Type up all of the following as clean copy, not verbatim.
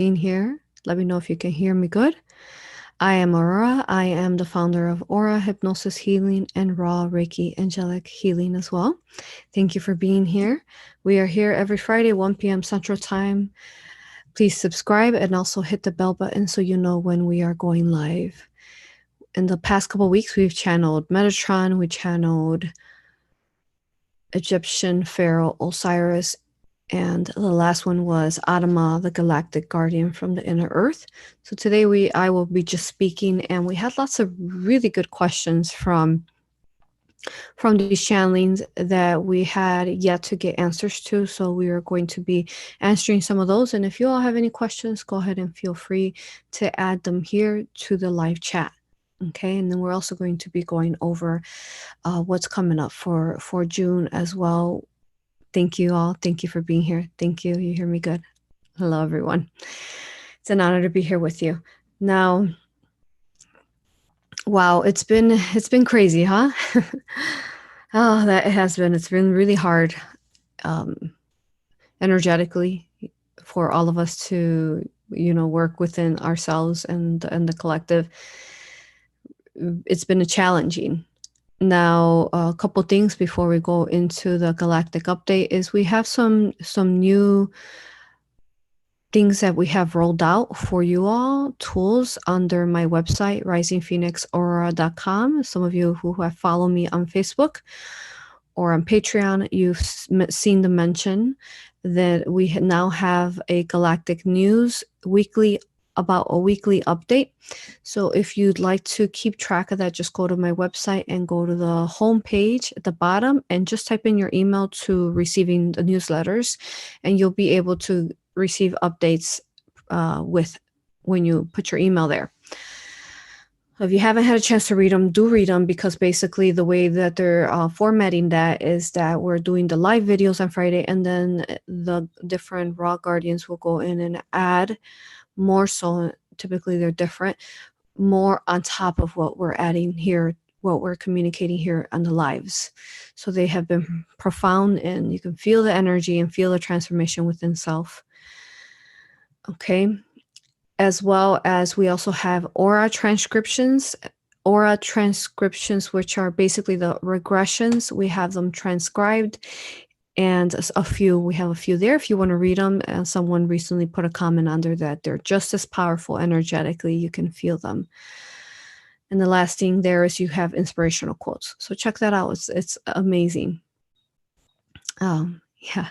being here. Let me know if you can hear me good. I am Aurora. I am the founder of Aura Hypnosis Healing and Raw Reiki Angelic Healing as well. Thank you for being here. We are here every Friday, 1 p.m. Central Time. Please subscribe and also hit the bell button so you know when we are going live. In the past couple of weeks, we've channeled Metatron, we channeled Egyptian Pharaoh Osiris, and the last one was Adama, the Galactic Guardian from the Inner Earth. So today I will be just speaking, and we had lots of really good questions from these channelings that we had yet to get answers to. So we are going to be answering some of those. And if you all have any questions, go ahead and feel free to add them here to the live chat. Okay, and then we're also going to be going over what's coming up for June as well. Thank you all. Thank you for being here. Thank you. You hear me good? Hello, everyone. It's an honor to be here with you. Now, wow, it's been crazy, huh? Oh, that it has been. It's been really hard, energetically, for all of us to, work within ourselves and the collective. It's been challenging. Now, a couple things before we go into the Galactic update is we have some new things that we have rolled out for you all, tools under my website, risingphoenixaurora.com. Some of you who have followed me on Facebook or on Patreon, you've seen the mention that we now have a Galactic News about a weekly update. So if you'd like to keep track of that, just go to my website and go to the home page at the bottom and just type in your email to receiving the newsletters, and you'll be able to receive updates when you put your email there. If you haven't had a chance to read them, do read them, because basically the way that they're formatting that is that we're doing the live videos on Friday, and then the different Raw Guardians will go in and add more, so typically they're different, more on top of what we're adding here, what we're communicating here on the lives. So they have been profound, and you can feel the energy and feel the transformation within self. Okay. As well as we also have aura transcriptions, which are basically the regressions. We have them transcribed, and we have a few there if you want to read them. And someone recently put a comment under that they're just as powerful energetically. You can feel them. And the last thing there is you have inspirational quotes. So check that out. It's amazing. Yeah.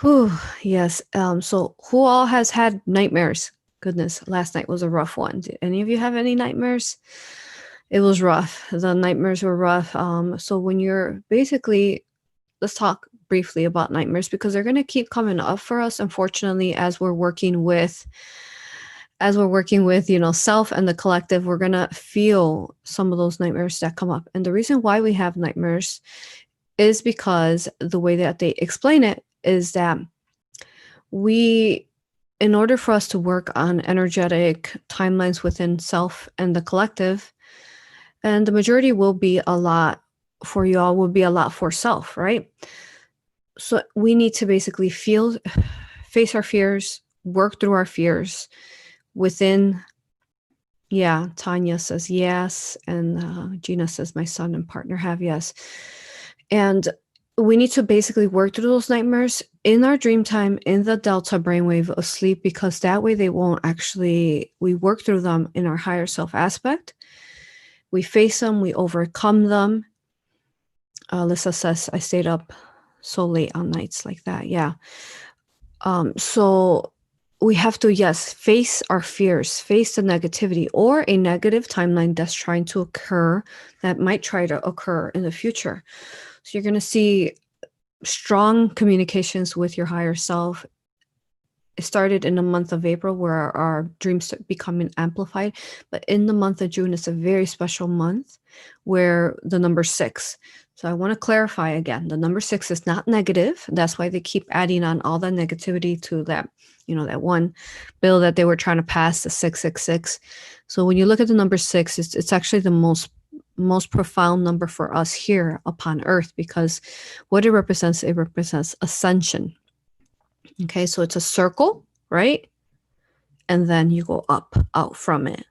Whew, yes. So who all has had nightmares? Goodness, last night was a rough one. Did any of you have any nightmares? It was rough. The nightmares were rough. So when you're basically, let's talk briefly about nightmares, because they're going to keep coming up for us, unfortunately, as we're working with self and the collective. We're going to feel some of those nightmares that come up. And the reason why we have nightmares is because the way that they explain it is that in order for us to work on energetic timelines within self and the collective, and the majority will be a lot for y'all, will be a lot for self, right? So we need to basically face our fears, work through our fears within. Yeah, Tanya says yes, and Gina says my son and partner have yes. And we need to basically work through those nightmares in our dream time, in the delta brainwave of sleep, because that way they won't actually, we work through them in our higher self aspect. We face them, we overcome them. Alyssa says, I stayed up so late on nights like that. Yeah. So we have to, yes, face our fears, face the negativity or a negative timeline that's trying to occur, that might try to occur in the future. So you're going to see strong communications with your higher self. It started in the month of April, where our dreams start becoming amplified. But in the month of June, it's a very special month where the number 6. So I want to clarify again, the number 6 is not negative. That's why they keep adding on all the negativity to that, that one bill that they were trying to pass, the 666. So when you look at the number 6, it's actually the most profound number for us here upon Earth, because what it represents ascension. Okay, so it's a circle, right? and then you go up, out from it.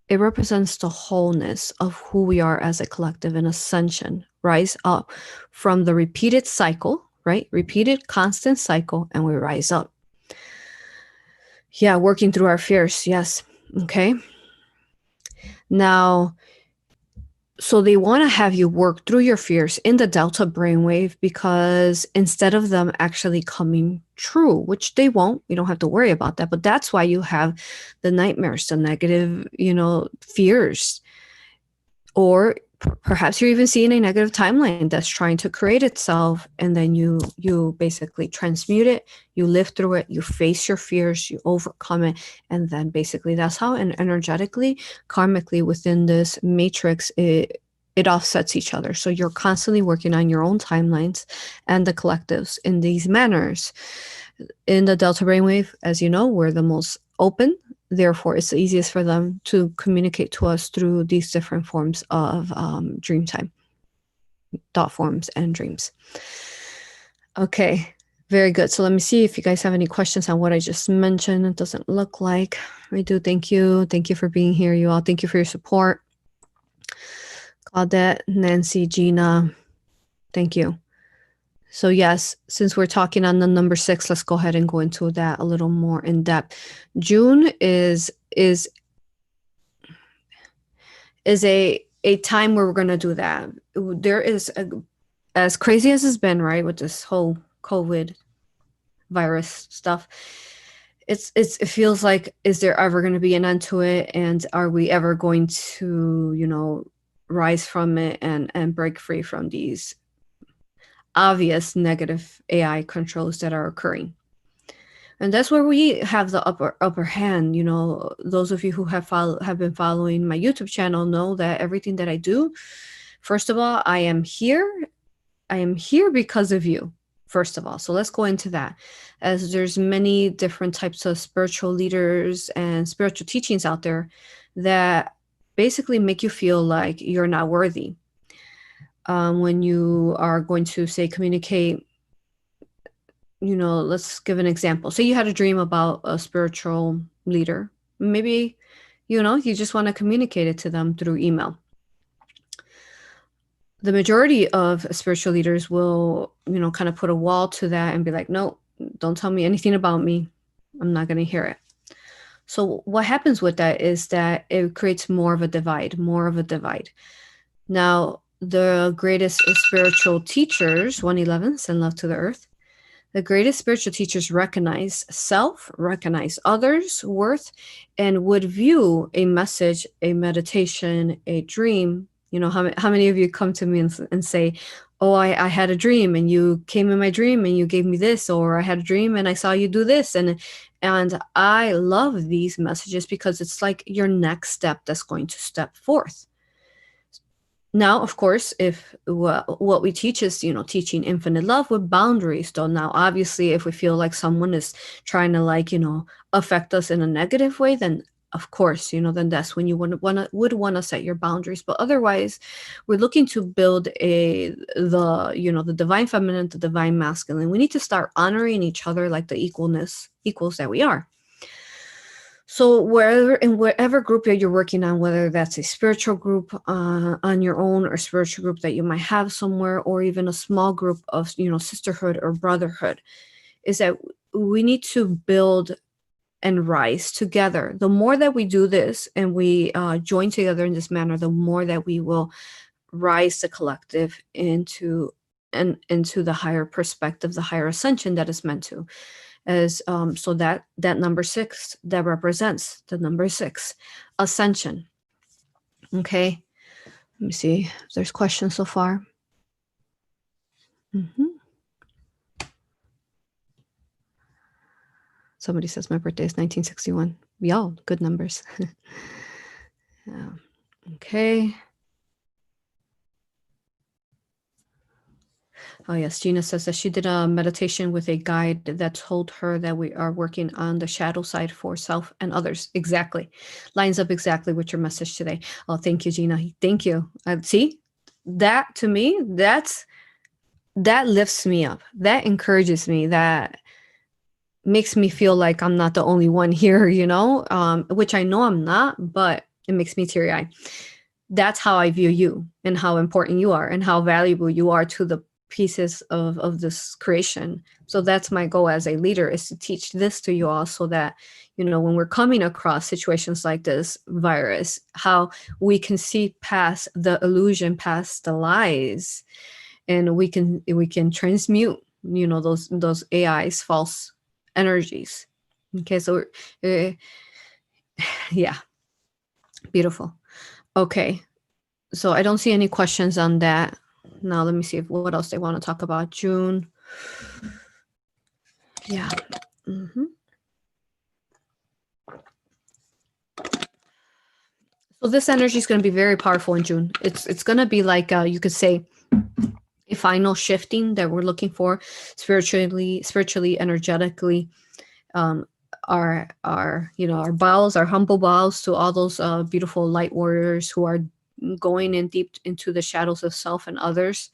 It represents the wholeness of who we are as a collective, an ascension, rise up from the repeated cycle, right? Repeated constant cycle, and we rise up. Yeah, working through our fears. Yes. Okay. Now, so they want to have you work through your fears in the delta brainwave, because instead of them actually coming true, which they won't, we don't have to worry about that. But that's why you have the nightmares, the negative, fears. Or perhaps you're even seeing a negative timeline that's trying to create itself, and then you basically transmute it, you live through it, you face your fears, you overcome it, and then basically that's how, and energetically, karmically, within this matrix, it offsets each other. So you're constantly working on your own timelines and the collectives in these manners. In the delta brainwave, as you know, we're the most open. Therefore, it's the easiest for them to communicate to us through these different forms of dream time, thought forms, and dreams. Okay, very good. So let me see if you guys have any questions on what I just mentioned. It doesn't look like I do. Thank you. Thank you for being here, you all. Thank you for your support. Claudette, Nancy, Gina, thank you. So yes, since we're talking on the number 6, let's go ahead and go into that a little more in depth. June is a time where we're going to do that. There is as crazy as it's been, right, with this whole COVID virus stuff. It feels like, is there ever going to be an end to it, and are we ever going to rise from it and break free from these obvious negative AI controls that are occurring? And that's where we have the upper hand. Those of you who have been following my YouTube channel know that everything that I do, first of all, I am here because of you, first of all. So let's go into that, as there's many different types of spiritual leaders and spiritual teachings out there that basically make you feel like you're not worthy. When you are going to, say, communicate, let's give an example. Say you had a dream about a spiritual leader. Maybe, you just want to communicate it to them through email. The majority of spiritual leaders will, kind of put a wall to that and be like, no, don't tell me anything about me. I'm not going to hear it. So what happens with that is that it creates more of a divide. Now, the greatest spiritual teachers, 111, send love to the earth. The greatest spiritual teachers recognize self, recognize others' worth, and would view a message, a meditation, a dream. How many of you come to me and say, oh, I had a dream and you came in my dream and you gave me this, or I had a dream and I saw you do this. And I love these messages because it's like your next step that's going to step forth. Now, of course, if what we teach is, teaching infinite love with boundaries, though. Now, obviously, if we feel like someone is trying to, affect us in a negative way, then of course, then that's when you would want to set your boundaries. But otherwise, we're looking to build the divine feminine, the divine masculine. We need to start honoring each other like the equals that we are. So whatever group that you're working on, whether that's a spiritual group on your own, or spiritual group that you might have somewhere, or even a small group of, sisterhood or brotherhood, is that we need to build and rise together. The more that we do this and we join together in this manner, the more that we will rise the collective into the higher perspective, the higher ascension that is meant to. As so that number 6, that represents the number 6, ascension. Okay, let me see if there's questions so far. Somebody says my birthday is 1961. Y'all, good numbers. Yeah. Okay. Oh, yes. Gina says that she did a meditation with a guide that told her that we are working on the shadow side for self and others. Exactly. Lines up exactly with your message today. Oh, thank you, Gina. Thank you. See, that to me, that lifts me up. That encourages me, that makes me feel like I'm not the only one here, which I know I'm not, but it makes me teary-eyed. That's how I view you and how important you are and how valuable you are to the pieces of this creation. So that's my goal as a leader, is to teach this to you all, so that, when we're coming across situations like this virus, how we can see past the illusion, past the lies, and we can transmute, those AIs, false energies. Okay, so uh, yeah, beautiful. Okay, so I don't see any questions on that. Now let me see what else they want to talk about. June. Yeah. Mm-hmm. So this energy is going to be very powerful in June. It's going to be like, you could say, a final shifting that we're looking for, spiritually, energetically. Um, our bows, our humble bows to all those beautiful light warriors who are going in deep into the shadows of self and others,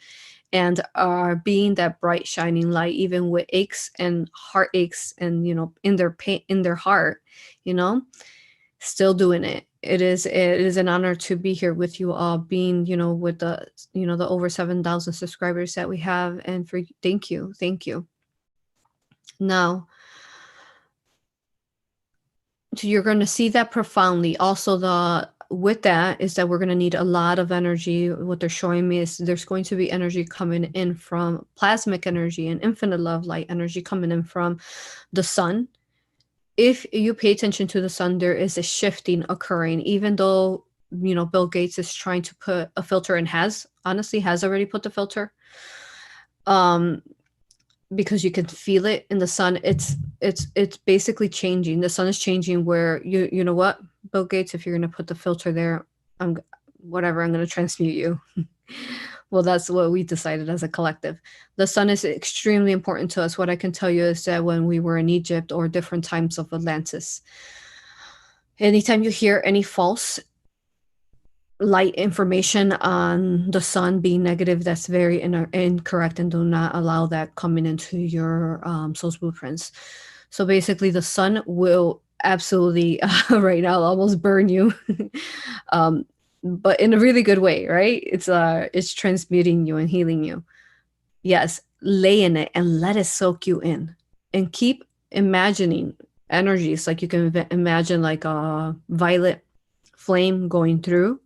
and are being that bright shining light, even with aches and heartaches, and in their pain, in their heart, still doing it. It is an honor to be here with you all, being, with the over 7,000 subscribers that we have. And thank you. Now, so you're going to see that profoundly. Also, with that is that we're going to need a lot of energy. What they're showing me is there's going to be energy coming in from plasmic energy and infinite love light energy coming in from the sun. If you pay attention to the sun, there is a shifting occurring, even though, Bill Gates is trying to put a filter, and has already put the filter. Because you can feel it in the sun. It's basically changing. The sun is changing, where you know what, Bill Gates, if you're going to put the filter there, I'm going to transmute you. Well, that's what we decided as a collective. The sun is extremely important to us. What I can tell you is that when we were in Egypt, or different times of Atlantis, anytime you hear any false light information on the sun being negative, that's very incorrect, and do not allow that coming into your soul's blueprints. So basically, the sun will absolutely right now almost burn you, but in a really good way, right? It's transmuting you and healing you. Yes, lay in it and let it soak you in, and keep imagining energies. Like, you can imagine like a violet flame going through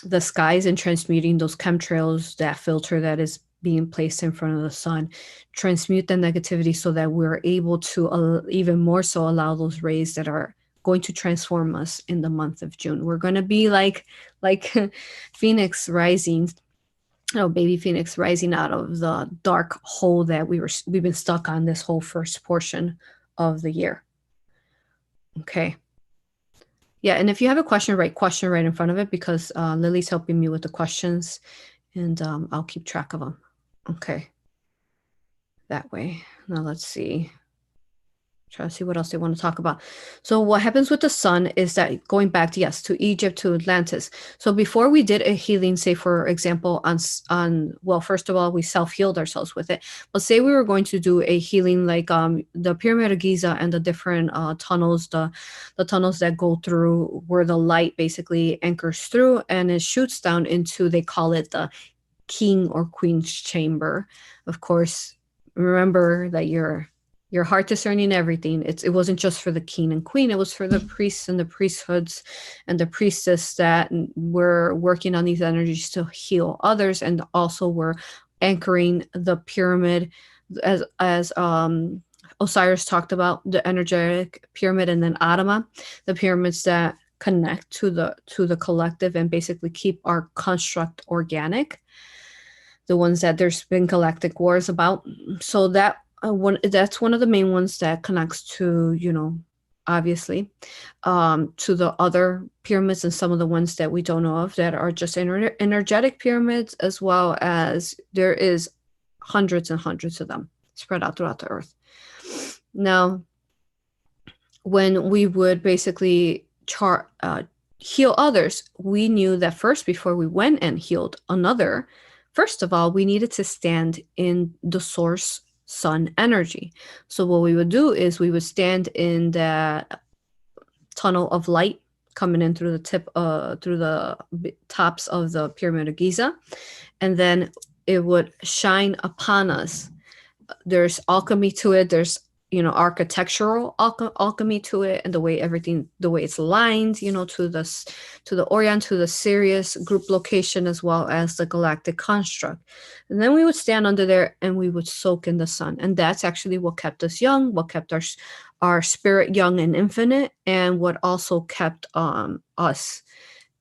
the skies and transmuting those chemtrails, that filter that is being placed in front of the sun, transmute the negativity, so that we're able to even more so allow those rays that are going to transform us in the month of June. We're going to be like Phoenix rising, baby Phoenix rising out of the dark hole that we've been stuck on this whole first portion of the year. Okay. Yeah, and if you have a question right in front of it, because Lily's helping me with the questions, and I'll keep track of them. Okay. That way. Now let's see. Try to see what else they want to talk about. So what happens with the sun is that, going back to Egypt, to Atlantis. So before we did a healing, say for example, well, first of all, we self-healed ourselves with it. But say we were going to do a healing like the Pyramid of Giza and the different tunnels, the tunnels that go through, where the light basically anchors through and it shoots down into, they call it the king or queen's chamber. Of course, remember that your heart discerning everything. It wasn't just for the king and queen. It was for the priests and the priesthoods and the priestess that were working on these energies to heal others, and also were anchoring the pyramid, as Osiris talked about, the energetic pyramid, and then Adama, the pyramids that connect to the collective and basically keep our construct organic, the ones that there's been galactic wars about. So that's one of the main ones that connects to, obviously, to the other pyramids, and some of the ones that we don't know of that are just energetic pyramids, as well as there is hundreds and hundreds of them spread out throughout the earth. Now, when we would basically heal others, we knew that first, before we went and healed another, first of all, we needed to stand in the source sun energy. So what we would do is we would stand in that tunnel of light coming in through the tops of the Pyramid of Giza, and then it would shine upon us. There's alchemy to it. There's architectural alchemy to it, and the way it's lined, to the Orion, to the Sirius group location, as well as the galactic construct. And then we would stand under there and we would soak in the sun, and that's actually what kept us young, what kept our spirit young and infinite, and what also kept us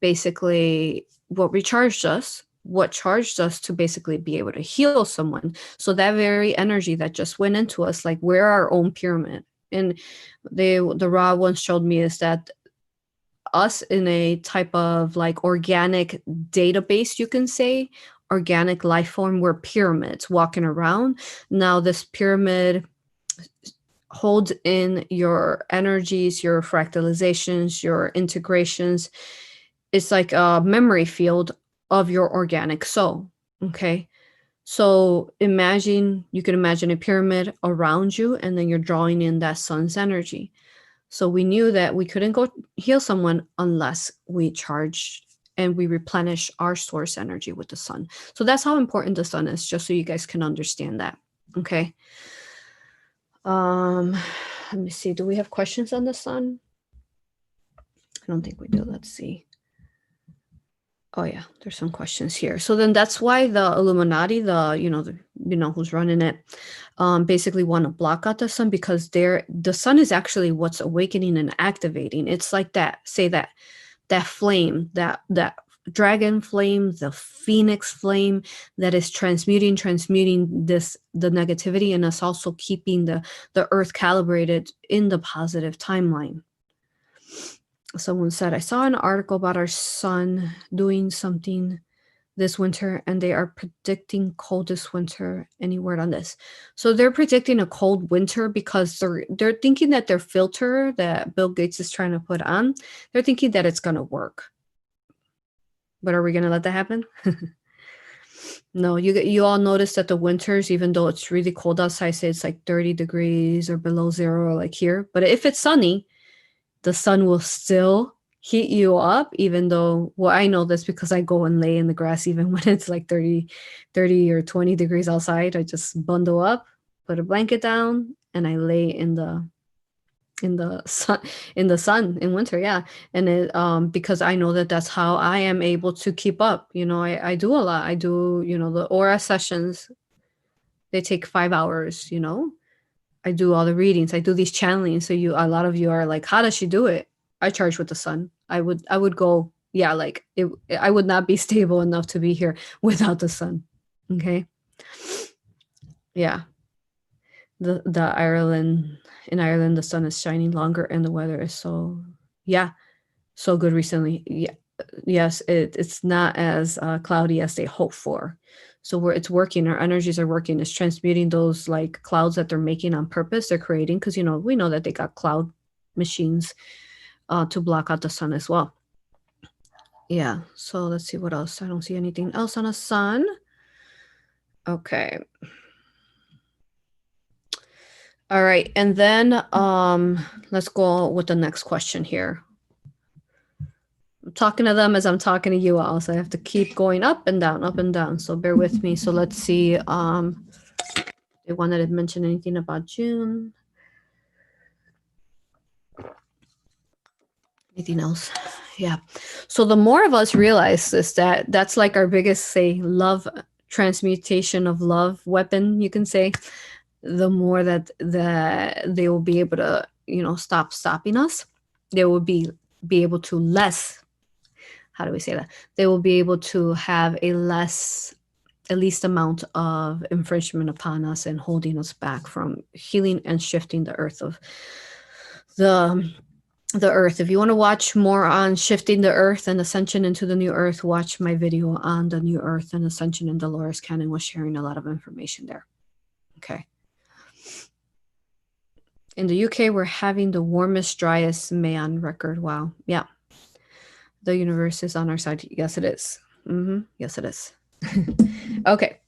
basically, what recharged us, what charged us to basically be able to heal someone. So that very energy that just went into us, like we're our own pyramid. And the Ra once showed me is that us in a type of like organic database, you can say, organic life form, we're pyramids walking around. Now this pyramid holds in your energies, your fractalizations, your integrations. It's like a memory field of your organic soul. Okay. So you can imagine a pyramid around you, and then you're drawing in that sun's energy. So we knew that we couldn't go heal someone unless we charge and we replenish our source energy with the sun. So that's how important the sun is, just so you guys can understand that. Okay. Let me see. Do we have questions on the sun? I don't think we do. Let's see. Oh yeah, there's some questions here. So then that's why the Illuminati, who's running it, basically want to block out the sun, because the sun is actually what's awakening and activating. It's like that flame, that dragon flame, the phoenix flame that is transmuting the negativity, and us also keeping the earth calibrated in the positive timeline. Someone said, I saw an article about our sun doing something this winter, and they are predicting coldest winter. Any word on this? So they're predicting a cold winter because they're thinking that their filter that Bill Gates is trying to put on, they're thinking that it's going to work. But are we going to let that happen? No, you all notice that the winters, even though it's really cold outside, say it's like 30 degrees or below zero, like here. But if it's sunny, the sun will still heat you up, even though, well, I know this because I go and lay in the grass even when it's like 30 or 20 degrees outside. I just bundle up, put a blanket down, and I lay in the sun in winter. Yeah. And it, because I know that that's how I am able to keep up. I do a lot. I do, the Aura sessions, they take 5 hours, I do all the readings. I do these channelings. So a lot of you are like, how does she do it? I charge with the sun. I would go, yeah, like I would not be stable enough to be here without the sun. Okay. Yeah. In Ireland, the sun is shining longer and the weather is so good recently. Yeah. Yes. It's not as cloudy as they hope for. So it's working, our energies are working. It's transmuting those like clouds that they're making on purpose. They're creating, because, we know that they got cloud machines to block out the sun as well. Yeah. So let's see what else. I don't see anything else on the sun. Okay. All right. And then let's go with the next question here. I'm talking to them as I'm talking to you all, so I have to keep going up and down. So bear with me. So let's see. They wanted to mention anything about June. Anything else? Yeah. So the more of us realize this, that's like our biggest, say, love transmutation of love weapon, you can say, the more that they will be able to, stop stopping us. They will be able to less. How do we say that? They will be able to have a least amount of infringement upon us and holding us back from healing and shifting the earth of the earth. If you want to watch more on shifting the earth and ascension into the new earth, watch my video on the new earth and ascension, and Dolores Cannon was sharing a lot of information there. Okay. In the UK, we're having the warmest, driest May on record. Wow. Yeah. The universe is on our side. Yes, it is. Yes, it is. Okay.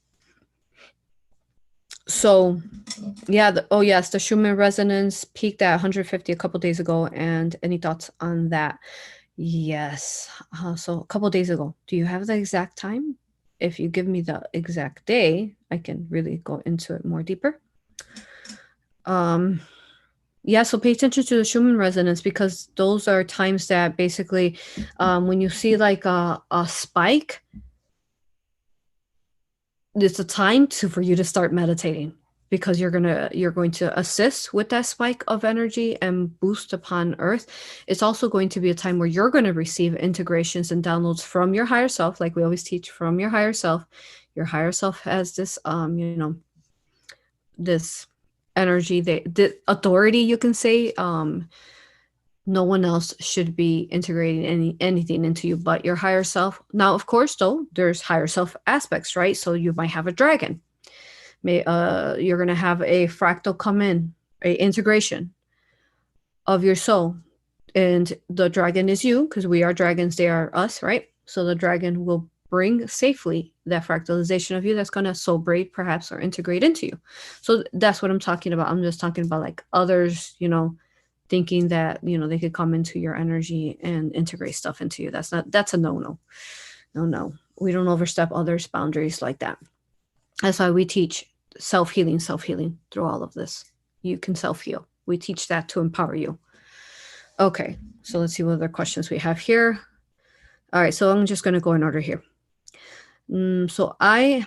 So yeah, oh yes, the Schumann resonance peaked at 150 a couple days ago. And any thoughts on that? Yes. So a couple days ago. Do you have the exact time? If you give me the exact day, I can really go into it more deeper. Yeah, so pay attention to the Schumann resonance, because those are times that basically when you see like a spike, it's a time for you to start meditating, because you're going to assist with that spike of energy and boost upon earth. It's also going to be a time where you're going to receive integrations and downloads from your higher self, like we always teach, from your higher self. Your higher self has this this energy, the authority, you can say. No one else should be integrating anything into you but your higher self. Now, of course, though, there's higher self aspects, right? So you might have a dragon. You're going to have a fractal come in, a integration of your soul. And the dragon is you, because we are dragons, they are us, right? So the dragon will bring safely that fractalization of you that's going to soul braid perhaps or integrate into you. So that's what I'm talking about. I'm just talking about like others, thinking that, they could come into your energy and integrate stuff into you. That's a no. We don't overstep others' boundaries like that. That's why we teach self-healing through all of this. You can self-heal. We teach that to empower you. Okay, so let's see what other questions we have here. All right, so I'm just going to go in order here. So I'm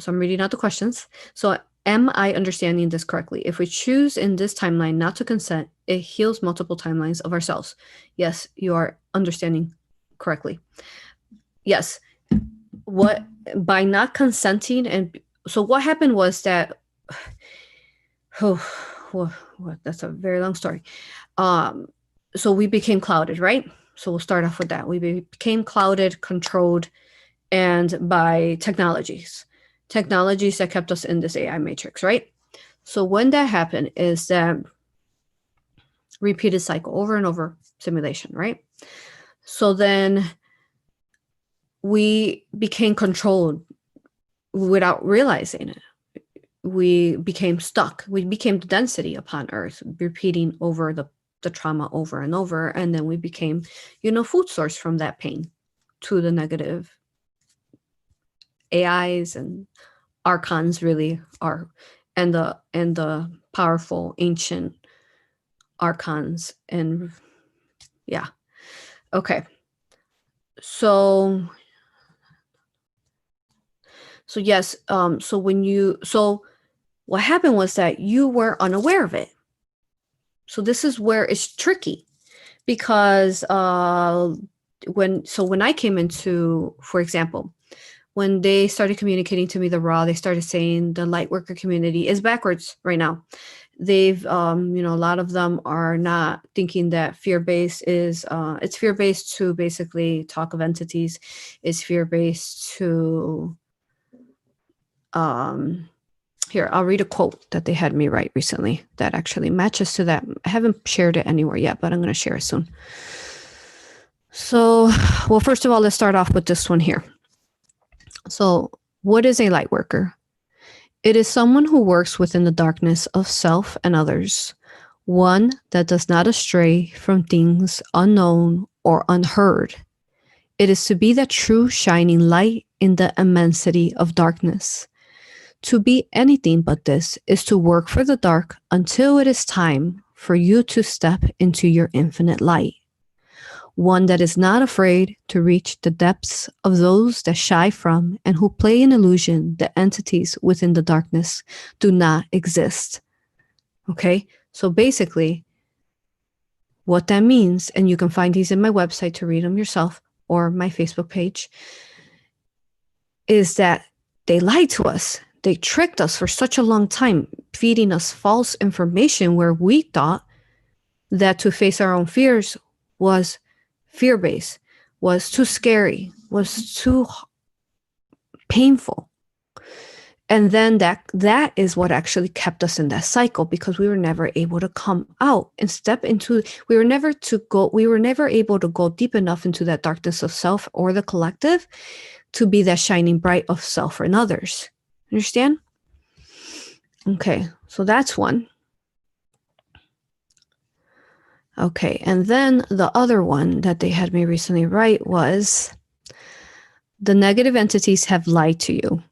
reading out the questions. So am I understanding this correctly? If we choose in this timeline not to consent, it heals multiple timelines of ourselves. Yes, you are understanding correctly. Yes. What, by not consenting, and so what happened was that, that's a very long story. So we became clouded, right? So we'll start off with that. We became clouded, controlled, and by technologies that kept us in this AI matrix, right? So when that happened is that repeated cycle, over and over simulation, right? So then we became controlled without realizing it. We became stuck. We became the density upon earth, repeating over the trauma over and over. And then we became, food source from that pain to the negative AIs and archons really are, and the powerful ancient archons. And yeah. Okay. So yes. So what happened was that you were unaware of it. So this is where it's tricky, because when I came into, for example, when they started communicating to me the raw, they started saying the light worker community is backwards right now. They've, a lot of them are not thinking that fear-based is, it's fear-based to basically talk of entities. It's fear-based to, here, I'll read a quote that they had me write recently that actually matches to that. I haven't shared it anywhere yet, but I'm going to share it soon. So, well, first of all, let's start off with this one here. So, what is a light worker? It is someone who works within the darkness of self and others, one that does not astray from things unknown or unheard. It is to be that true shining light in the immensity of darkness. To be anything but this is to work for the dark until it is time for you to step into your infinite light. One that is not afraid to reach the depths of those that shy from and who play an illusion that entities within the darkness do not exist. Okay, so basically what that means, and you can find these in my website to read them yourself or my Facebook page, is that they lied to us. They tricked us for such a long time, feeding us false information where we thought that to face our own fears was fear-based, was too scary, was too painful. And then that is what actually kept us in that cycle, because we were never able to come out and step into, we were never able to go deep enough into that darkness of self or the collective to be that shining bright of self and others. Understand? Okay, so that's one. Okay, and then the other one that they had me recently write was, the negative entities have lied to you.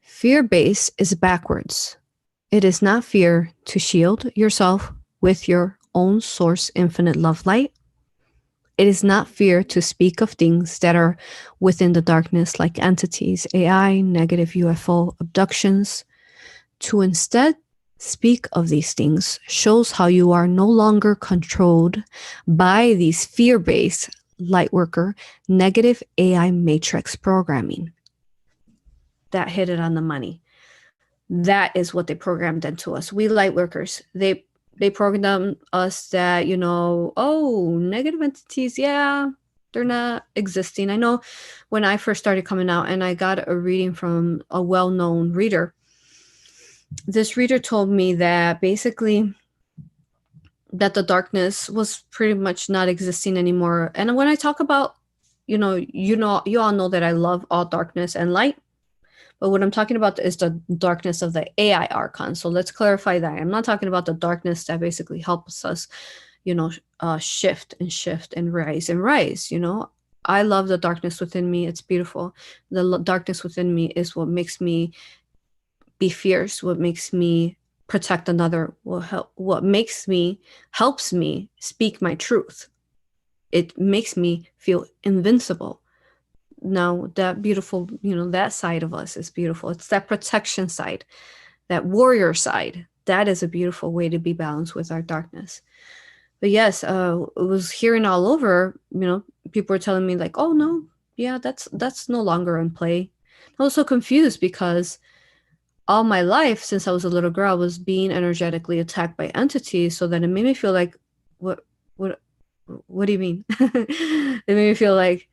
Fear base is backwards. It is not fear to shield yourself with your own source infinite love light. It is not fear to speak of things that are within the darkness, like entities, AI, negative UFO abductions. To instead speak of these things shows how you are no longer controlled by these fear-based lightworker negative AI matrix programming. That hit it on the money. That is what they programmed into us. We lightworkers, they programmed us that, negative entities, yeah, they're not existing. I know when I first started coming out and I got a reading from a well-known reader, this reader told me that basically that the darkness was pretty much not existing anymore. And when I talk about, you all know that I love all darkness and light. But what I'm talking about is the darkness of the AI archon. So let's clarify that. I'm not talking about the darkness that basically helps us, shift and rise and rise. I love the darkness within me. It's beautiful. The darkness within me is what makes me be fierce, what makes me protect another, what helps me speak my truth. It makes me feel invincible. Now that beautiful, that side of us is beautiful. It's that protection side, that warrior side. That is a beautiful way to be balanced with our darkness. But yes, it was hearing all over, people were telling me like, oh no, yeah, that's no longer in play. I was so confused because all my life since I was a little girl, I was being energetically attacked by entities. So then it made me feel like, what do you mean? It made me feel like,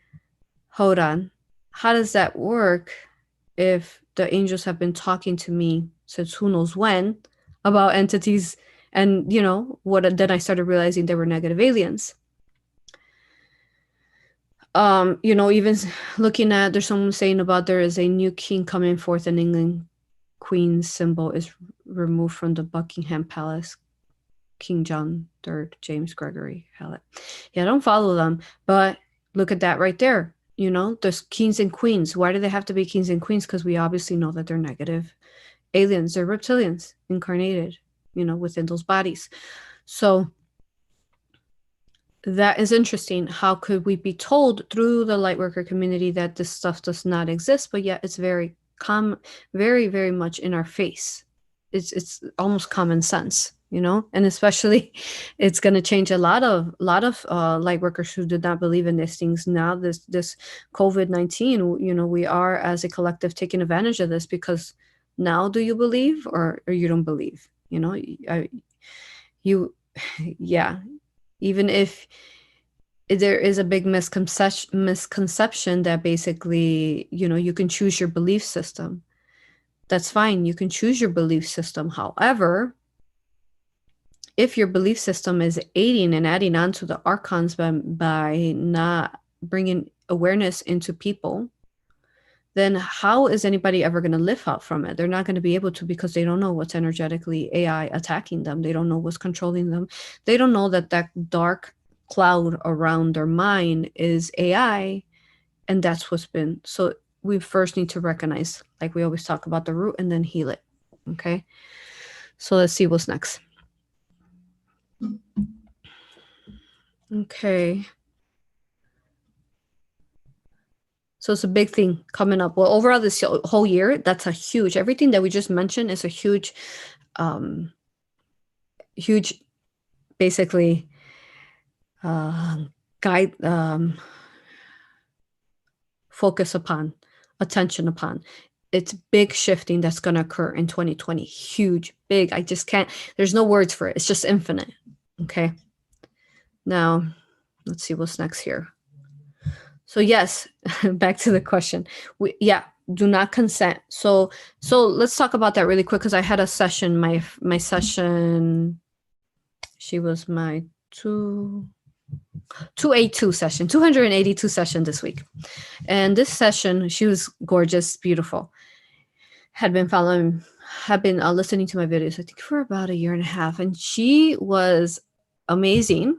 hold on, how does that work if the angels have been talking to me since who knows when about entities? And then I started realizing they were negative aliens. Even looking at, there's someone saying about there is a new king coming forth in England. Queen's symbol is removed from the Buckingham Palace. King John III, James Gregory Hallett. Yeah, I don't follow them, but look at that right there. There's kings and queens. Why do they have to be kings and queens? Because we obviously know that they're negative aliens. They're reptilians incarnated, within those bodies. So that is interesting. How could we be told through the lightworker community that this stuff does not exist, but yet it's very very, very much in our face. It's almost common sense, and especially it's going to change a lot of light workers who did not believe in these things. Now this COVID-19, we are as a collective taking advantage of this, because now do you believe or you don't believe? Yeah, even if there is a big misconception that basically, you can choose your belief system. That's fine. You can choose your belief system. However, if your belief system is aiding and adding on to the archons by not bringing awareness into people, then how is anybody ever going to live out from it? They're not going to be able to, because they don't know what's energetically AI attacking them. They don't know what's controlling them. They don't know that dark cloud around their mind is AI, and that's what's been. So we first need to recognize, like we always talk about, the root and then heal it. Okay, so let's see what's next. Okay, so it's a big thing coming up. Well, overall this whole year, that's a huge, everything that we just mentioned is a huge basically guide, focus upon, attention upon. It's big shifting that's going to occur in 2020. Huge, big. I just can't, there's no words for it. It's just infinite. Okay. Now, let's see what's next here. So yes, back to the question. Do not consent. So let's talk about that really quick, because I had a session, my session, she was my 282 session, 282 session this week. And this session, she was gorgeous, beautiful. Had been following have been listening to my videos, I think, for about a year and a half, and she was amazing.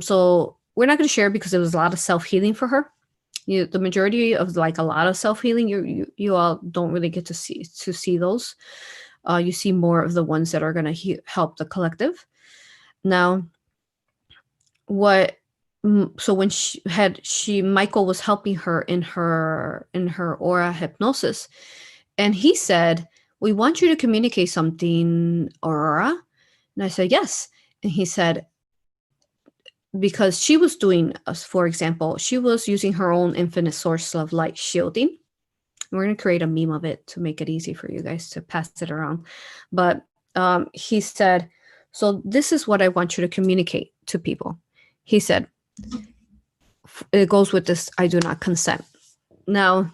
So we're not going to share because there was a lot of self-healing for her. The majority of like a lot of self-healing, you all don't really get to see those. You see more of the ones that are going to help the collective. Now, so when Michael was helping her in her aura hypnosis, and he said, "We want you to communicate something, Aurora." And I said, "Yes." And he said, because she was doing, for example, she was using her own infinite source of light shielding. We're going to create a meme of it to make it easy for you guys to pass it around. But he said, "So this is what I want you to communicate to people." He said, it goes with this, "I do not consent." Now,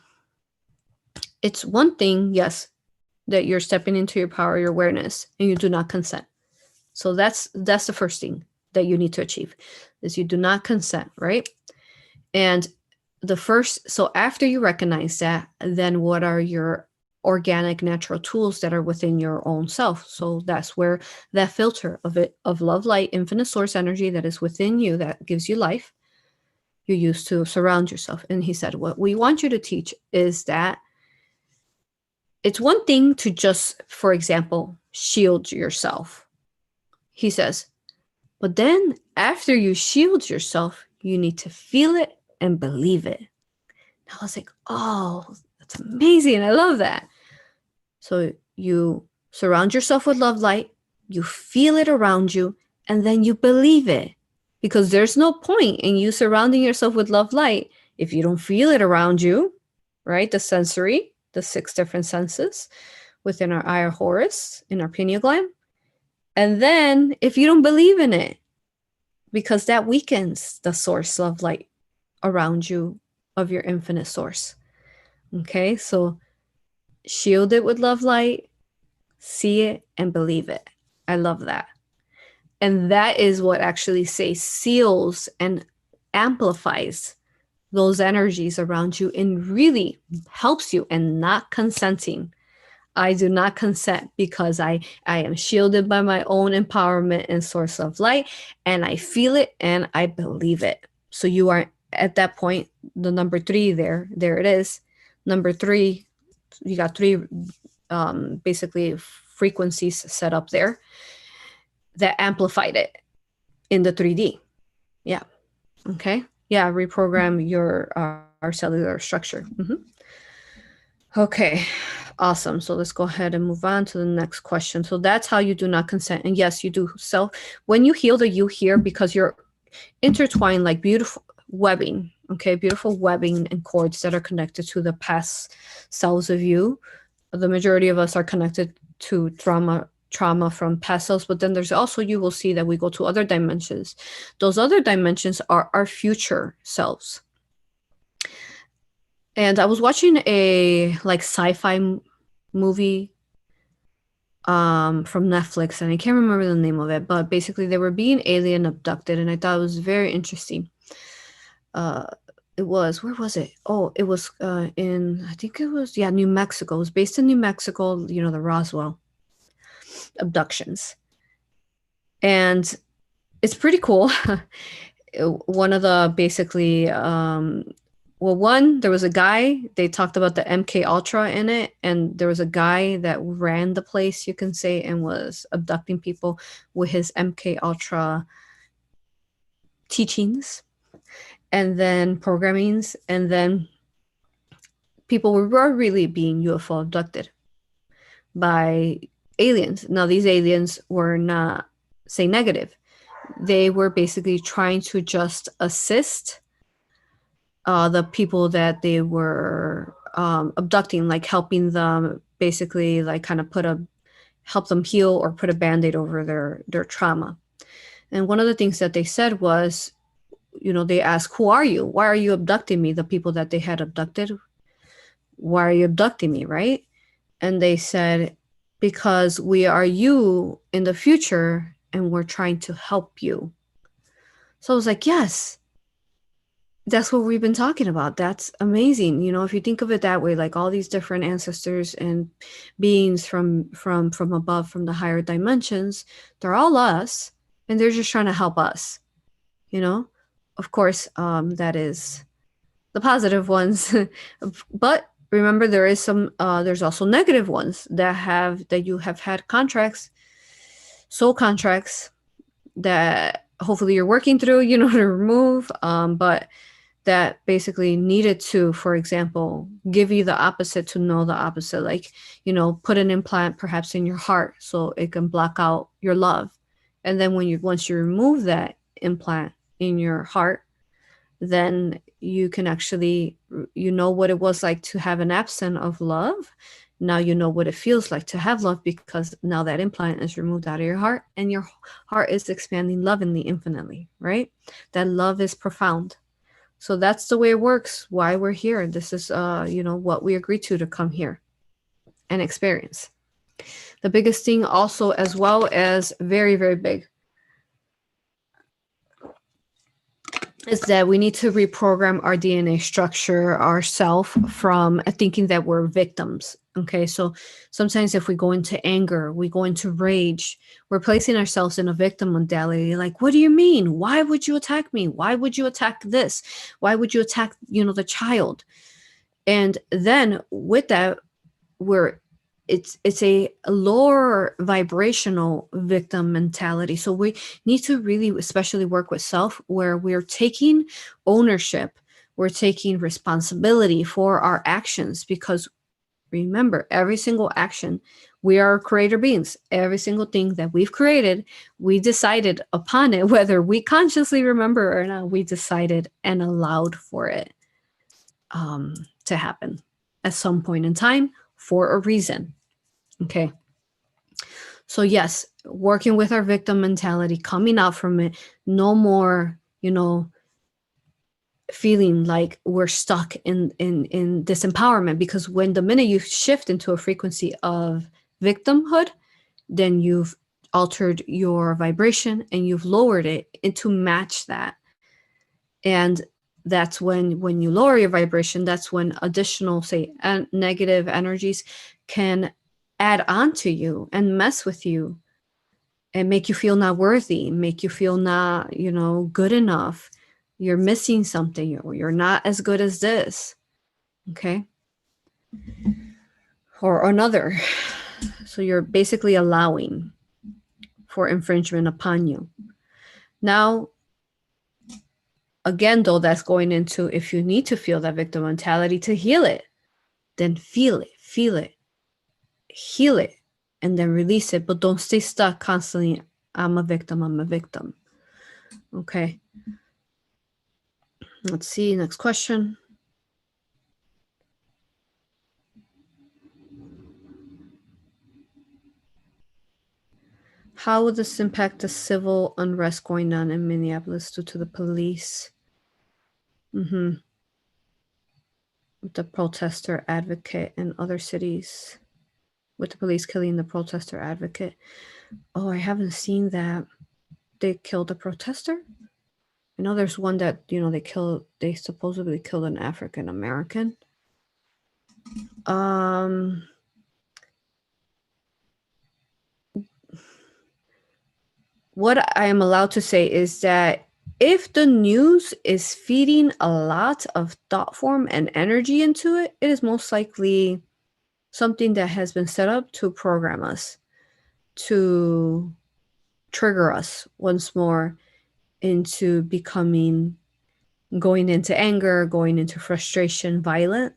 it's one thing, yes, that you're stepping into your power, your awareness, and you do not consent. So that's the first thing that you need to achieve, is you do not consent, right? And so after you recognize that, then what are your organic natural tools that are within your own self? So that's where that filter of love, light, infinite source energy that is within you, that gives you life, you use to surround yourself. And he said, what we want you to teach is that it's one thing to just, for example, shield yourself. He says, but then after you shield yourself, you need to feel it and believe it. And I was like, oh, that's amazing. I love that. So you surround yourself with love light, you feel it around you, and then you believe it. Because there's no point in you surrounding yourself with love light if you don't feel it around you, right? The sensory, the 6 different senses within our eye or Horus, in our pineal gland. And then if you don't believe in it, because that weakens the source of light around you of your infinite source. Okay, so shield it with love light, see it, and believe it. I love that. And that is what actually seals and amplifies those energies around you and really helps you, and not consenting. I do not consent because I am shielded by my own empowerment and source of light, and I feel it and I believe it. So you are at that point, the number 3 there it is. Number 3, you got 3 basically frequencies set up there that amplified it in the 3D. Yeah. Okay. Yeah. Reprogram your our cellular structure. Okay. Awesome. So let's go ahead and move on to the next question. So that's how you do not consent. And yes, you do when you heal the you here, because you're intertwined like beautiful webbing. Okay. Beautiful webbing and cords that are connected to the past selves of you. The majority of us are connected to trauma from past selves, but then there's also, you will see that we go to other dimensions. Those other dimensions are our future selves. And I was watching a like sci-fi movie from Netflix, and I can't remember the name of it, but basically they were being alien abducted, and I thought it was very interesting. It was, where was it? Oh, it was in, I think it was, New Mexico. It was based in New Mexico, the Roswell abductions. And it's pretty cool. One of the basically, there was a guy, they talked about the MK Ultra in it, and there was a guy that ran the place, you can say, and was abducting people with his MK Ultra teachings and then programmings, and then people were really being UFO abducted by aliens. Now, these aliens were not, say, negative. They were basically trying to just assist the people that they were abducting, like helping them basically like kind of help them heal or put a band-aid over their trauma. And one of the things that they said was, they asked, who are you? Why are you abducting me? The people that they had abducted. Why are you abducting me, right? And they said, because we are you in the future and we're trying to help you. So I was like, yes, That's what we've been talking about. That's amazing. You know, if you think of it that way, like all these different ancestors and beings from above, from the higher dimensions, they're all us, and they're just trying to help us. You know, of course, that is the positive ones, but remember there is some. There's also negative ones that you have had contracts, soul contracts that hopefully you're working through. You know, to remove. But that basically needed to, for example, give you the opposite to know the opposite. Like, you know, put an implant perhaps in your heart so it can block out your love. And then once you remove that implant in your heart, then you can actually, you know what it was like to have an absence of love. Now you know what it feels like to have love, because now that implant is removed out of your heart and your heart is expanding lovingly infinitely, right? That love is profound. So that's the way it works, why we're here. This is, you know, what we agreed to come here and experience. The biggest thing also, as well as very, very big, is that we need to reprogram our DNA structure, ourself, from thinking that we're victims. Okay, so sometimes if we go into anger, we go into rage, we're placing ourselves in a victim mentality. Like, what do you mean? Why would you attack me? Why would you attack this? Why would you attack, you know, the child? And then with that, we're it's a lower vibrational victim mentality. So we need to really especially work with self, where we're taking ownership, we're taking responsibility for our actions. Because remember, every single action, we are creator beings. Every single thing that we've created, we decided upon it, whether we consciously remember or not. We decided and allowed for it to happen at some point in time for a reason. Okay. So, yes, working with our victim mentality, coming out from it, no more, you know, feeling like we're stuck in disempowerment. Because when the minute you shift into a frequency of victimhood, then you've altered your vibration and you've lowered it to match that. And that's when you lower your vibration, that's when additional, say, negative energies can add on to you and mess with you and make you feel not worthy, make you feel not, you know, good enough. You're missing something, or you're not as good as this. Okay. Or another. So you're basically allowing for infringement upon you. Now, again, though, that's going into, if you need to feel that victim mentality to heal it, then feel it, heal it, and then release it. But don't stay stuck constantly. I'm a victim. I'm a victim. Okay. Let's see. Next question. How will this impact the civil unrest going on in Minneapolis due to the police? With the protester advocate in other cities, with the police killing the protester advocate. Oh, I haven't seen that. They killed a protester? I know there's one that, you know, they supposedly killed an African American. What I am allowed to say is that if the news is feeding a lot of thought form and energy into it, it is most likely something that has been set up to program us, to trigger us once more into going into anger, going into frustration, violent.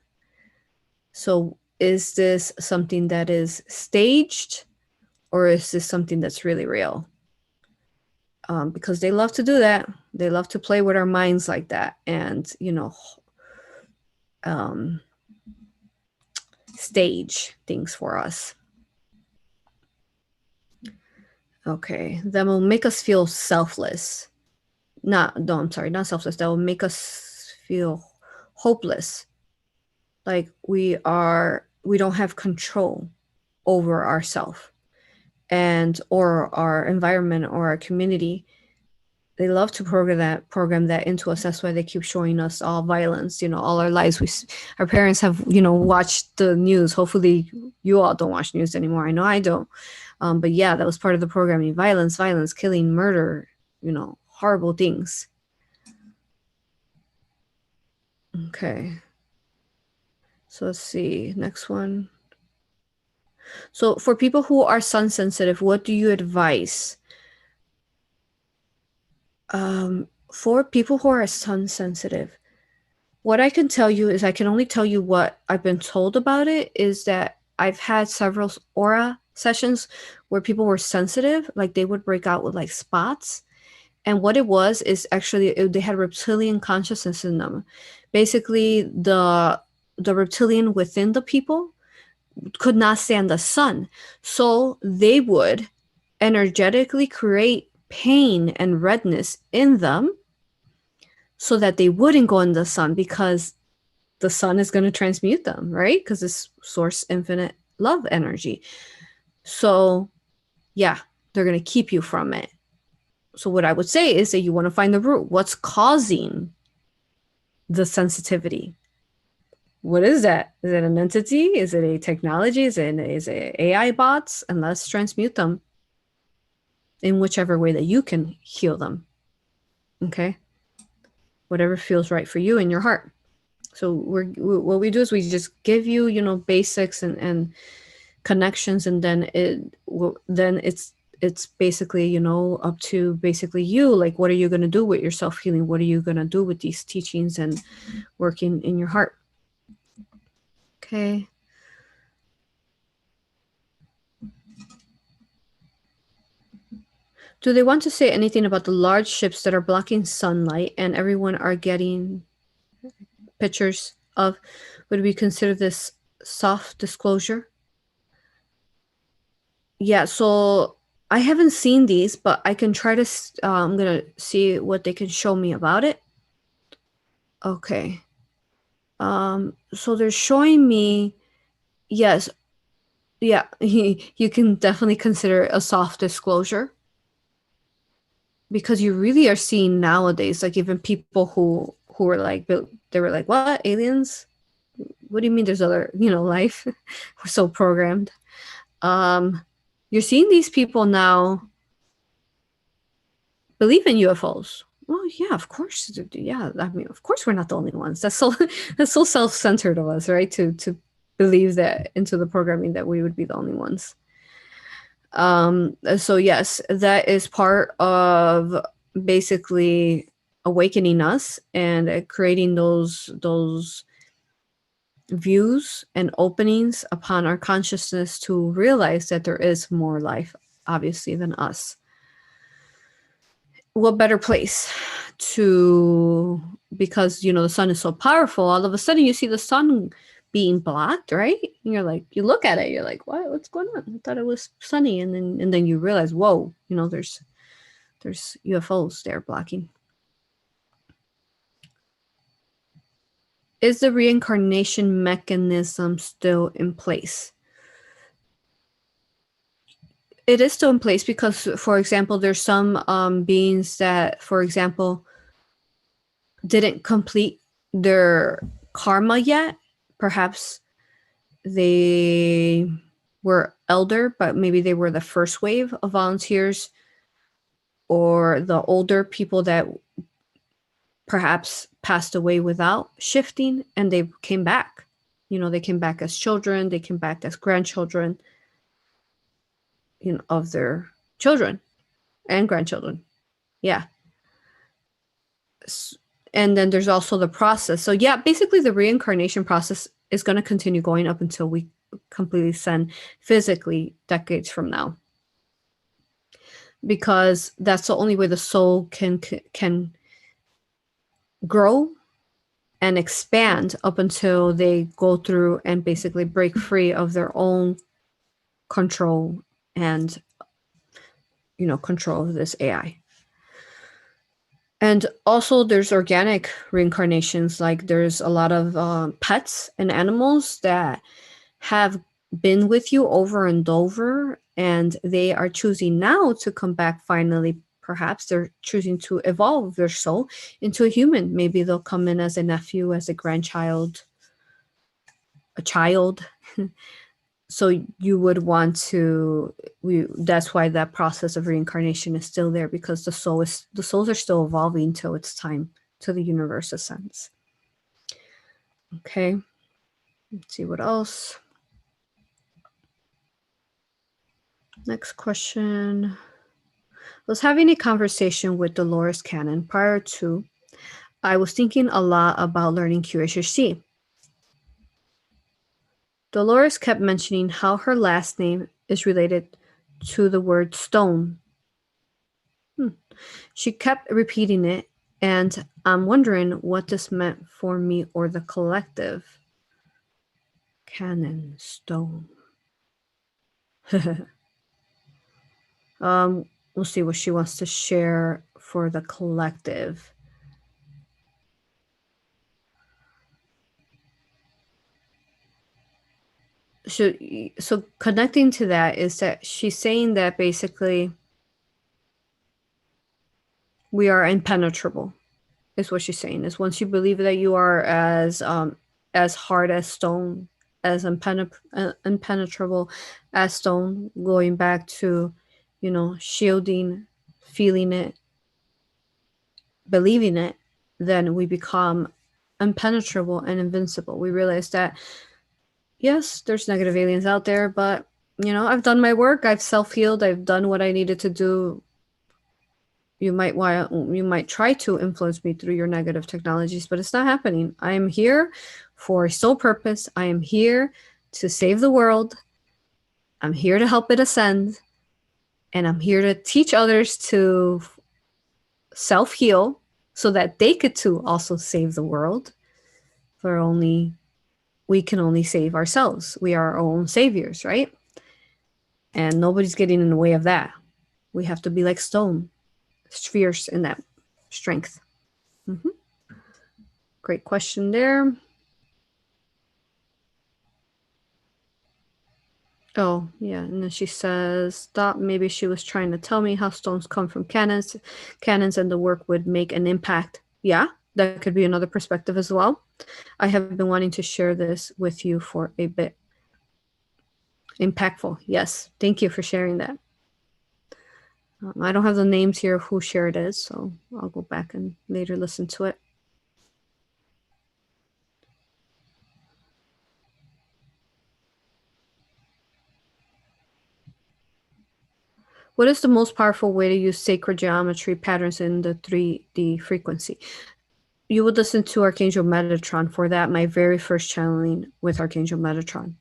So is this something that is staged, or is this something that's really real? Because they love to do that. They love to play with our minds like that, and, you know, stage things for us. Okay, that will make us feel selfless. Not selfless. That will make us feel hopeless. Like we don't have control over ourselves and or our environment or our community. They love to program that into us. That's why they keep showing us all violence. All our lives. Our parents have watched the news. Hopefully, you all don't watch news anymore. I know I don't. But yeah, that was part of the programming. Violence, killing, murder. Horrible things. Okay. So let's see. Next one. So for people who are sun sensitive, what do you advise? For people who are sun sensitive, what I can tell you is I can only tell you what I've been told about it, is that I've had several aura sessions where people were sensitive, like they would break out with like spots. And what it was is actually they had reptilian consciousness in them. Basically, the reptilian within the people could not stand the sun. So they would energetically create pain and redness in them so that they wouldn't go in the sun, because the sun is going to transmute them, right? Because it's source infinite love energy. So yeah, they're going to keep you from it. So what I would say is that you want to find the root. What's causing the sensitivity? What is that? Is it an entity? Is it a technology? Is it AI bots? And let's transmute them in whichever way that you can heal them. Okay? Whatever feels right for you in your heart. So what we do is we just give you, basics and connections, and then it's basically, up to basically you. Like, what are you going to do with your self-healing? What are you going to do with these teachings and working in your heart? Okay. Do they want to say anything about the large ships that are blocking sunlight and everyone are getting pictures of? Would we consider this soft disclosure? Yeah, so I haven't seen these, but I can try to, I'm going to see what they can show me about it. Okay. So they're showing me, yes, yeah, you can definitely consider a soft disclosure, because you really are seeing nowadays, like even people who were like, they were like, what, aliens? What do you mean there's other, life? We're so programmed. You're seeing these people now believe in UFOs. Well, yeah, of course. Yeah, I mean, of course we're not the only ones. That's so that's so self-centered of us, right? To believe that into the programming that we would be the only ones. So yes, that is part of basically awakening us and creating those views and openings upon our consciousness to realize that there is more life, obviously, than us. What better place to, because the sun is so powerful, all of a sudden you see the sun being blocked, right? And you're like, you look at it, you're like, what's going on? I thought it was sunny. And then you realize, whoa, there's UFOs there blocking. Is the reincarnation mechanism still in place? It is still in place because, for example, there's some beings that, for example, didn't complete their karma yet. Perhaps they were elder, but maybe they were the first wave of volunteers, or the older people that perhaps passed away without shifting, and they came back. They came back as children, they came back as grandchildren, of their children and grandchildren. Yeah. And then there's also the process. So yeah, basically the reincarnation process is going to continue going up until we completely send physically decades from now, because that's the only way the soul can grow and expand, up until they go through and basically break free of their own control and control of this AI. And also there's organic reincarnations. Like there's a lot of pets and animals that have been with you over and over, and they are choosing now to come back finally, perhaps they're choosing to evolve their soul into a human. Maybe they'll come in as a nephew, as a grandchild, a child. So you would want to, that's why that process of reincarnation is still there, because the souls are still evolving till it's time to the universe ascends. Okay, let's see what else. Next question. I was having a conversation with Dolores Cannon prior to. I was thinking a lot about learning QHHC. Dolores kept mentioning how her last name is related to the word stone. She kept repeating it, and I'm wondering what this meant for me or the collective. Cannon stone. We'll see what she wants to share for the collective. So connecting to that is that she's saying that basically we are impenetrable, is what she's saying. Is once you believe that you are as hard as stone, as impenetrable as stone, going back to, shielding, feeling it, believing it, then we become impenetrable and invincible. We realize that, yes, there's negative aliens out there, but, I've done my work. I've self-healed. I've done what I needed to do. You might try to influence me through your negative technologies, but it's not happening. I am here for a sole purpose. I am here to save the world. I'm here to help it ascend. And I'm here to teach others to self-heal so that they could too also save the world. We can only save ourselves. We are our own saviors, right? And nobody's getting in the way of that. We have to be like stone, fierce in that strength. Great question there. Oh, yeah. And then she says, thought maybe she was trying to tell me how stones come from cannons and the work would make an impact. Yeah, that could be another perspective as well. I have been wanting to share this with you for a bit. Impactful. Yes. Thank you for sharing that. I don't have the names here of who shared it, so I'll go back and later listen to it. What is the most powerful way to use sacred geometry patterns in the 3D frequency? You would listen to Archangel Metatron for that, my very first channeling with Archangel Metatron,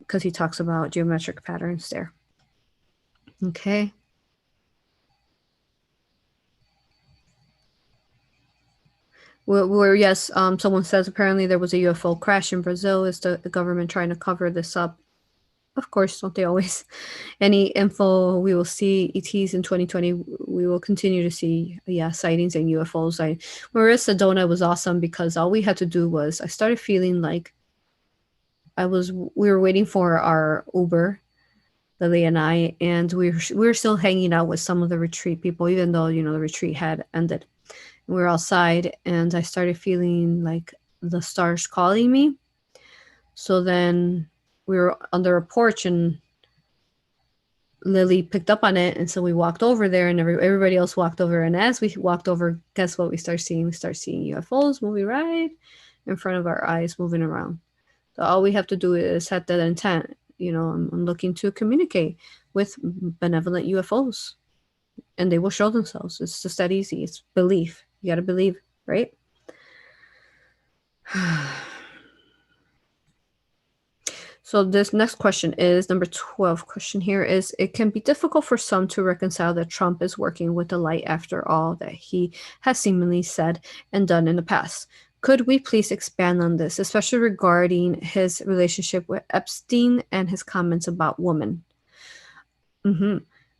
because he talks about geometric patterns there. Okay. Yes, someone says apparently there was a UFO crash in Brazil. Is the government trying to cover this up? Of course, don't they always? Any info we will see ETs in 2020, we will continue to see, sightings and UFOs. Marissa Dona was awesome because all we had to do was, I started feeling like we were waiting for our Uber, Lily and I, and we were still hanging out with some of the retreat people, even though, the retreat had ended. We were outside and I started feeling like the stars calling me. So then we were under a porch and Lily picked up on it. And so we walked over there and everybody else walked over. And as we walked over, guess what we start seeing? We start seeing UFOs moving right in front of our eyes, moving around. So all we have to do is set that intent. I'm looking to communicate with benevolent UFOs and they will show themselves. It's just that easy. It's belief. You got to believe, right? So this next question is number 12 question here is, it can be difficult for some to reconcile that Trump is working with the light after all that he has seemingly said and done in the past. Could we please expand on this, especially regarding his relationship with Epstein and his comments about women?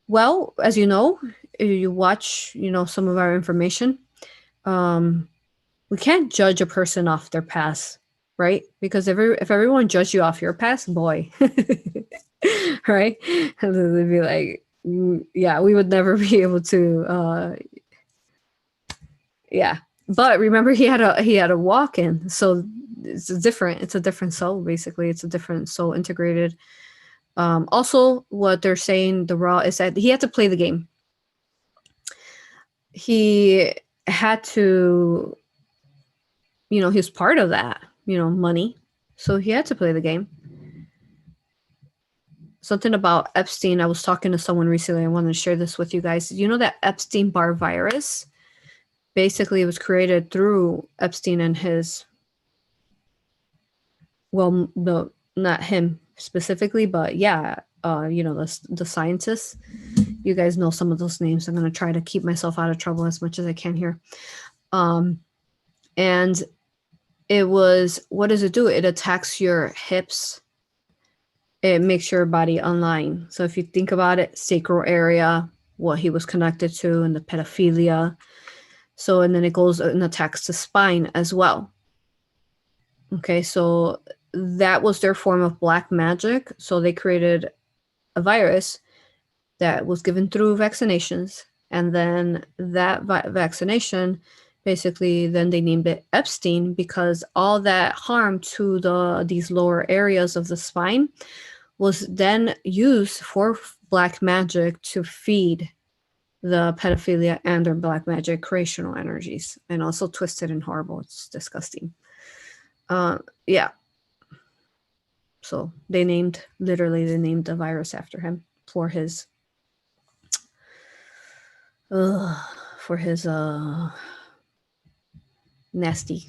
Well, as you know, you watch, some of our information. We can't judge a person off their past, right? Because if everyone judged you off your past, boy, right? They'd be like, Yeah, we would never be able to. Yeah, but remember, he had a walk-in, so it's a different soul. Basically, it's a different soul integrated. Also, what they're saying, the Raw, is that he had to play the game. He had to, he was part of that, money. So he had to play the game. Something about Epstein. I was talking to someone recently. I wanted to share this with you guys. You know that Epstein-Barr virus? Basically, it was created through Epstein and his, well, not him specifically, but yeah, the scientists. You guys know some of those names. I'm going to try to keep myself out of trouble as much as I can here. And it was, what does it do? It attacks your hips. It makes your body online. So if you think about it, sacral area, what he was connected to, and the pedophilia. So, and then it goes and attacks the spine as well. Okay, so that was their form of black magic. So they created a virus that was given through vaccinations. And then that vaccination, basically, then they named it Epstein, because all that harm to these lower areas of the spine was then used for black magic to feed the pedophilia and their black magic creational energies, and also twisted and horrible. It's disgusting. Yeah. So they named the virus after him for his nasty.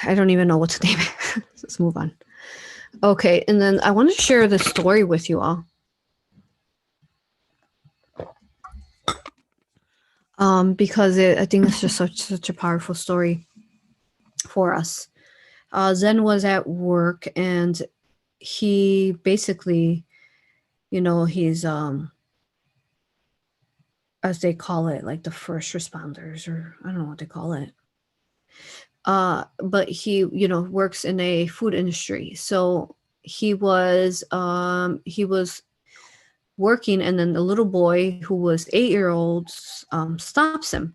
I don't even know what to name it. Let's move on. Okay, and then I want to share this story with you all. Because I think it's just such a powerful story for us. Zen was at work, and he basically, he's as they call it, like the first responders, or I don't know what they call it. But he, works in a food industry. So he was working, and then the little boy, who was 8-year-old, stops him.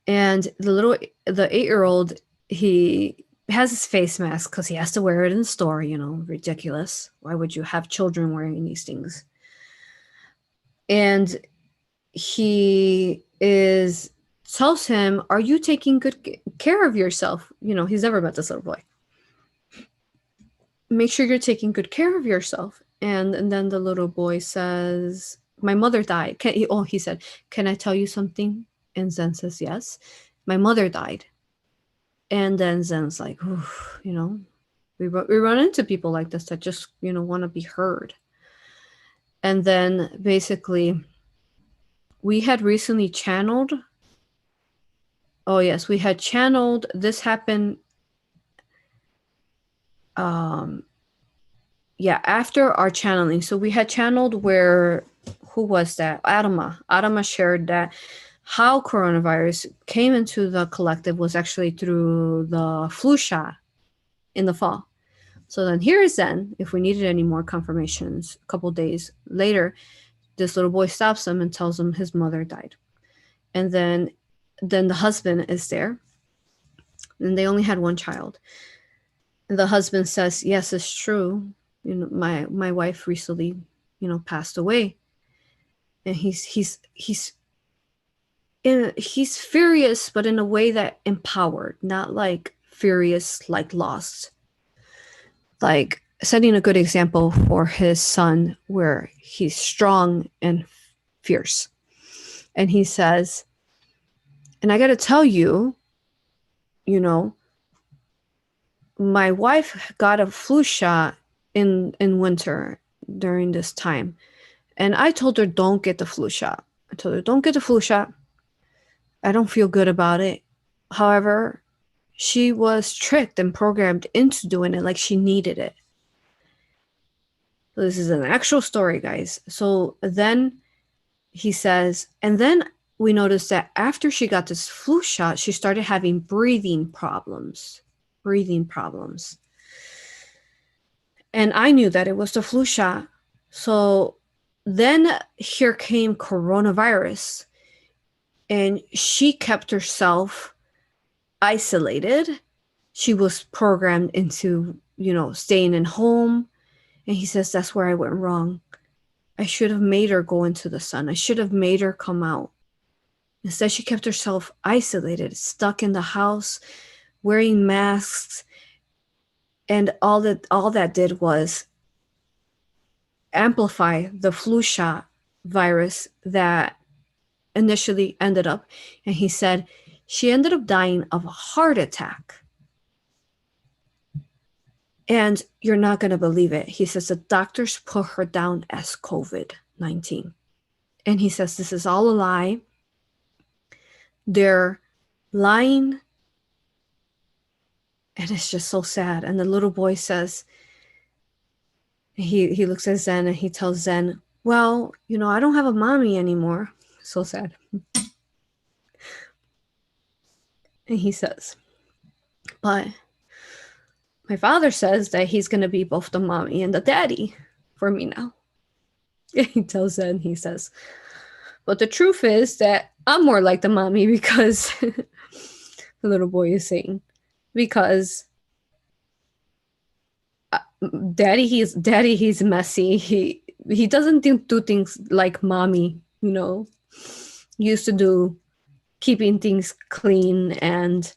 And the 8-year-old, he has his face mask because he has to wear it in the store. Ridiculous. Why would you have children wearing these things? And he tells him, "Are you taking good care of yourself?" He's never met this little boy. "Make sure you're taking good care of yourself." And then the little boy says, "My mother died." He said, "Can I tell you something?" And Zen says, "Yes." "My mother died." And then Zen's like, we run into people like this that just, want to be heard. And then basically, we had recently channeled. Oh, yes, we had channeled. This happened. After our channeling. So we had channeled where, who was that? Adama shared that how coronavirus came into the collective was actually through the flu shot in the fall. So then here is Zen, if we needed any more confirmations, a couple days later, this little boy stops him and tells him his mother died. And then the husband is there, and they only had one child. And the husband says, "Yes, it's true. My wife recently, passed away." And he's furious, but in a way that empowered, not like furious, like lost. Like setting a good example for his son, where he's strong and fierce. And he says, "And I got to tell you, my wife got a flu shot in winter during this time. And I told her, don't get the flu shot. I told her, don't get the flu shot. I don't feel good about it. However, she was tricked and programmed into doing it like she needed it." So this is an actual story, guys. So then he says, and then we noticed that after she got this flu shot, she started having breathing problems. And I knew that it was the flu shot. So then here came coronavirus, and she kept herself isolated. She was programmed into, staying in home. And he says, that's where I went wrong. I should have made her go into the sun. I should have made her come out. Instead, she kept herself isolated, stuck in the house, wearing masks. And all that did was amplify the flu shot virus that initially ended up. And he said she ended up dying of a heart attack. And you're not going to believe it. He says the doctors put her down as COVID-19. And he says this is all a lie. They're lying. And it's just so sad. And the little boy says, he looks at Zen and he tells Zen, well, I don't have a mommy anymore. So sad. And he says, but my father says that he's going to be both the mommy and the daddy for me now. And he tells Zen, he says, but the truth is that I'm more like the mommy because the little boy is saying, because he's messy. He doesn't do things like mommy, used to do, keeping things clean and,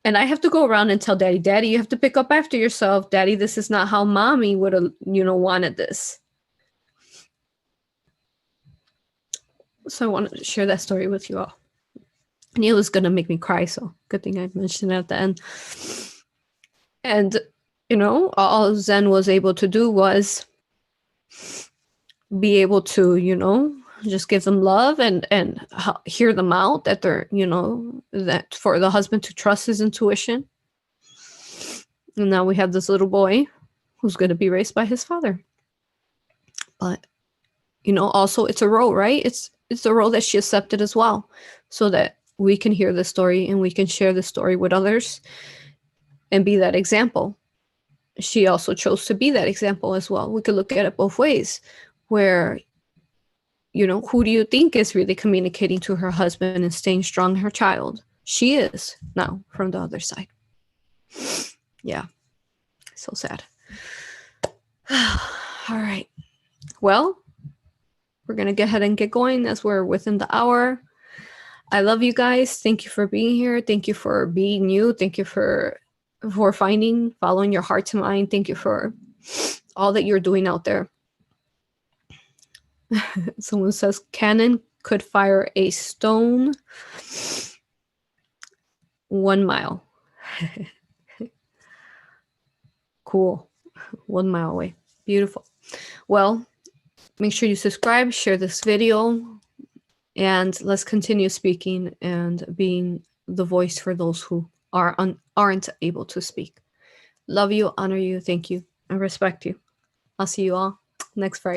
and I have to go around and tell daddy, you have to pick up after yourself. Daddy, this is not how mommy would have, wanted this. So I wanted to share that story with you all. And it was going to make me cry. So good thing I mentioned it at the end. And, all Zen was able to do was be able to, just give them love and hear them out, that they're, that for the husband to trust his intuition. And now we have this little boy who's going to be raised by his father. But, also it's a role, right? It's a role that she accepted as well, so that we can hear the story and we can share the story with others and be that example. She also chose to be that example as well. We could look at it both ways, where, who do you think is really communicating to her husband and staying strong in her child? She is now from the other side. Yeah. So sad. All right. Well, we're going to go ahead and get going as we're within the hour. I love you guys. Thank you for being here. Thank you for being you. Thank you for following your heart to mind. Thank you for all that you're doing out there. Someone says cannon could fire a stone 1 mile. Cool. 1 mile away. Beautiful. Well, make sure you subscribe, share this video, and let's continue speaking and being the voice for those who aren't able to speak. Love you, honor you, thank you, and respect you. I'll see you all next Friday.